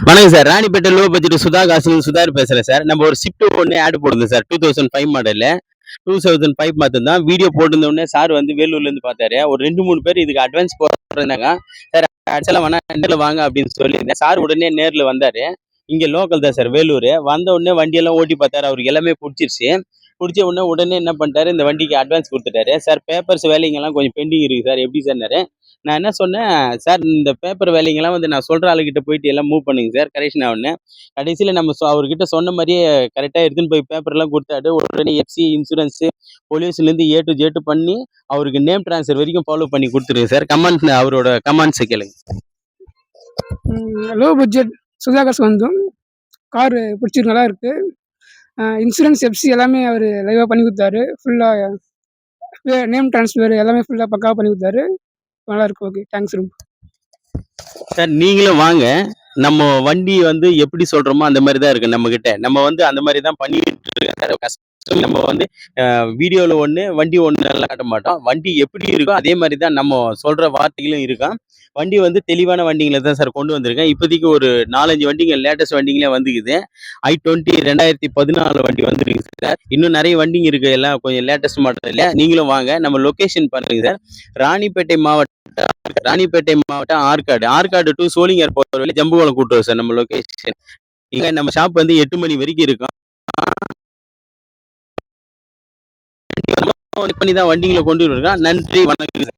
வணக்கம் sir. Ranipet low budget Sudha காசுல சுதார் பேசுறேன் சார். நம்ம ஒரு ஷிஃப்ட் ஒண்ணு ஆட் போடுங்க சார். 2005 மாடலு. 2005 மட்டும்தான். வீடியோ போட்டிருந்த உடனே சார் வந்து வேலூர்ல இருந்து பார்த்தாரு. ஒரு 2, 3 பேர் இதுக்கு அட்வான்ஸ் போடுறாங்க. சார் அடிச்சலாம் வேணா நேர்ல வாங்க அப்படின்னு சொல்லியிருந்தேன். சார் உடனே நேர்ல வந்தாரு. இங்க லோக்கல் தான் சார் வேலூர். வந்த உடனே வண்டியெல்லாம் ஓட்டி பார்த்தாரு. அவருக்கு எல்லாமே பிடிச்சிருச்சு. பிடிச்ச உடனே என்ன பண்ணிட்டாரு, இந்த வண்டிக்கு அட்வான்ஸ் கொடுத்துட்டாரு. சார் பேப்பர்ஸ் வேலைங்கெல்லாம் கொஞ்சம் பெண்டிங் இருக்கு சார். எப்படி சார்னாரு. நான் என்ன சொன்னேன், சார் இந்த பேப்பர் வேலைங்கெல்லாம் வந்து நான் சொல்ற ஆளுகிட்ட போயிட்டு எல்லாம் மூவ் பண்ணுங்க சார். கரெக்ஷன் ஆகுன்னு. கடைசியில நம்ம அவர்கிட்ட சொன்ன மாதிரியே கரெக்டா எடுத்துன்னு போய் பேப்பர்லாம் கொடுத்தாரு. உடனே எஃப்சி, இன்சூரன்ஸ், போலீஸ்லேருந்து ஏ டு ஜெட் பண்ணி அவருக்கு நேம் ட்ரான்ஸ்ஃபர் வரைக்கும் ஃபாலோ பண்ணி கொடுத்துருங்க சார். கமெண்ட் அவரோட கமெண்ட்ஸை கேளுங்க. லோ பட்ஜெட் சுதாகர்ஸ் வந்தோம். காரு பிடிச்சிருக்கு, நல்லா இருக்கு. இன்சூரன்ஸ் எஃப்சி எல்லாமே அவர் லைவாக பண்ணி கொடுத்தாரு. ஃபுல்லாக நேம் ட்ரான்ஸ்ஃபர் எல்லாமே ஃபுல்லாக பக்காவாக பண்ணி கொடுத்தாரு. நல்லா இருக்கு. ஓகே, தேங்க்ஸ் ரொம்ப. சார் நீங்களும் வாங்க. நம்ம வண்டி வந்து எப்படி சொல்றோமோ அந்த மாதிரி தான் இருக்கு நம்ம கிட்ட. நம்ம வந்து அந்த மாதிரி தான் பண்ணிட்டு இருக்கோம் சார். கஸ்டம் நம்ம வந்து வீடியோவில் ஒன்று வண்டி ஒன்று நல்லா காட்ட மாட்டோம். வண்டி எப்படி இருக்கோ அதே மாதிரி தான் நம்ம சொல்ற வார்த்தைகளும் இருக்கும். வண்டி வந்து தெளிவான வண்டிங்களை தான் சார் கொண்டு வந்திருக்கேன். இப்போதைக்கு ஒரு 4-5 வண்டிங்க லேட்டஸ்ட் வண்டிங்களே வந்துக்குது. i20 2014 வண்டி வந்துருக்கு சார். இன்னும் நிறைய வண்டிங்க இருக்கு, எல்லாம் கொஞ்சம் லேட்டஸ்ட் மாடல். நீங்களும் வாங்க. நம்ம லொக்கேஷன் பண்ணுங்க சார். ராணிப்பேட்டை மாவட்டம் ஆற்காடு டு சோளிங்கர் போகிற வழி ஜம்புவலம் கூட்டுறோம் சார் நம்ம லொகேஷன். இங்க நம்ம ஷாப் வந்து 8 மணி வரைக்கும் இருக்கும். பண்ணி தான் வண்டிகளை கொண்டு இருக்கோம். நன்றி, வணக்கம்.